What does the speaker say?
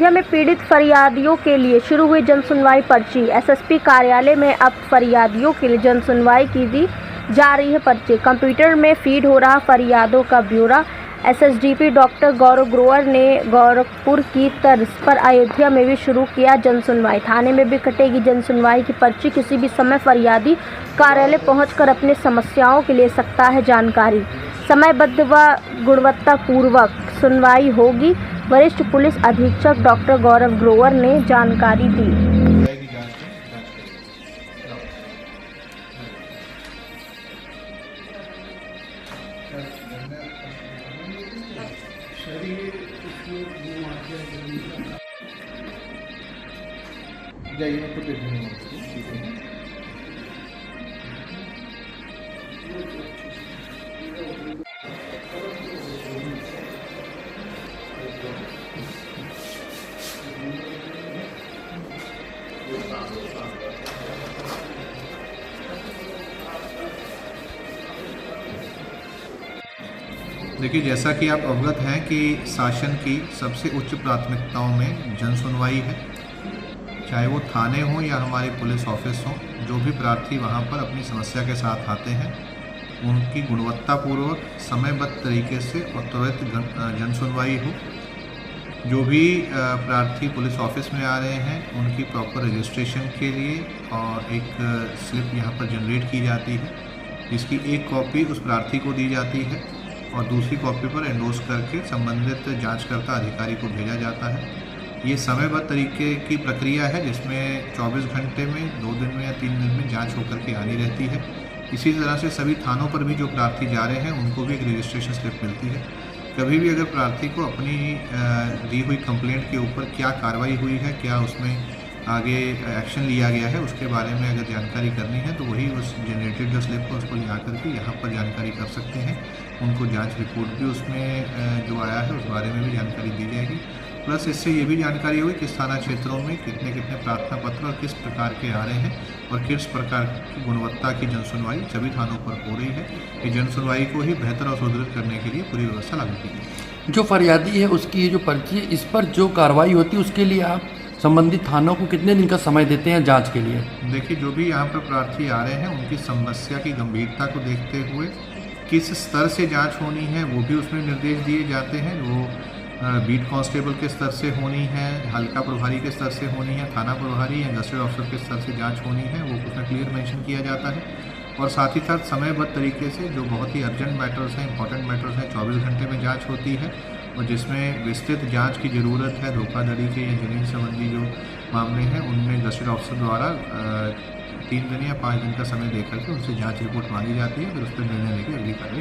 अयोध्या में पीड़ित फरियादियों के लिए शुरू हुई जनसुनवाई पर्ची। एसएसपी कार्यालय में अब फरियादियों के लिए जनसुनवाई की दी जा रही है पर्ची। कंप्यूटर में फीड हो रहा फरियादों का ब्यौरा। एसएसडीपी डॉक्टर गौरव ग्रोवर ने गोरखपुर की तर्ज पर अयोध्या में भी शुरू किया जनसुनवाई। थाने में भी कटेगी जनसुनवाई की पर्ची। किसी भी समय फरियादी कार्यालय पहुंचकर अपनी समस्याओं के ले सकता है जानकारी। समयबद्ध व गुणवत्तापूर्वक सुनवाई होगी। वरिष्ठ पुलिस अधीक्षक डॉक्टर गौरव ग्रोवर ने जानकारी दी। देखिए, जैसा कि आप अवगत हैं कि शासन की सबसे उच्च प्राथमिकताओं में जनसुनवाई है। चाहे वो थाने हों या हमारे पुलिस ऑफिस हों, जो भी प्रार्थी वहाँ पर अपनी समस्या के साथ आते हैं उनकी गुणवत्तापूर्वक समयबद्ध तरीके से और त्वरित जनसुनवाई हो। जो भी प्रार्थी पुलिस ऑफिस में आ रहे हैं उनकी प्रॉपर रजिस्ट्रेशन के लिए और एक स्लिप यहाँ पर जनरेट की जाती है, जिसकी एक कॉपी उस प्रार्थी को दी जाती है और दूसरी कॉपी पर एंडोर्स करके संबंधित जांचकर्ता अधिकारी को भेजा जाता है। ये समयबद्ध तरीके की प्रक्रिया है जिसमें 24 घंटे में, 2 दिन में या 3 दिन में जांच होकर के आनी रहती है। इसी तरह से सभी थानों पर भी जो प्रार्थी जा रहे हैं उनको भी एक रजिस्ट्रेशन स्लिप मिलती है। कभी भी अगर प्रार्थी को अपनी दी हुई कंप्लेंट के ऊपर क्या कार्रवाई हुई है, क्या उसमें आगे एक्शन लिया गया है, उसके बारे में अगर जानकारी करनी है तो वही उस जनरेटेड जो स्लिप है उसको ला करके यहाँ पर जानकारी कर सकते हैं। उनको जांच रिपोर्ट भी उसमें जो आया है उस बारे में भी जानकारी दी जाएगी। प्लस इससे ये भी जानकारी होगी किस थाना क्षेत्रों में कितने प्रार्थना पत्र और किस प्रकार के आ रहे हैं और किस प्रकार की गुणवत्ता की जनसुनवाई सभी थानों पर हो रही है। ये जनसुनवाई को ही बेहतर और सुदृढ़ करने के लिए पूरी व्यवस्था लागू की गई। जो फरियादी है उसकी जो पर्ची है, इस पर जो कार्रवाई होती है उसके लिए आप संबंधित थानों को कितने दिन का समय देते हैं जांच के लिए? देखिए, जो भी यहाँ पर प्रार्थी आ रहे हैं उनकी समस्या की गंभीरता को देखते हुए किस स्तर से जांच होनी है वो भी उसमें निर्देश दिए जाते हैं। वो बीट कांस्टेबल के स्तर से होनी है, हल्का प्रभारी के स्तर से होनी है, थाना प्रभारी या गस्टेड ऑफिसर के स्तर से जांच होनी है, वो उसमें क्लियर मेंशन किया जाता है। और साथ ही साथ समयबद्ध तरीके से जो बहुत ही अर्जेंट मैटर्स हैं, इंपॉर्टेंट मैटर्स हैं, 24 घंटे में जाँच होती है और जिसमें विस्तृत जांच की ज़रूरत है, धोखाधड़ी के या जमीन संबंधी जो मामले हैं उनमें गस्टेड ऑफिसर द्वारा 3 दिन या 5 दिन का समय देकर के उनसे जांच रिपोर्ट मांगी जाती है, फिर उस पर निर्णय लेकर अगली कार्रवाई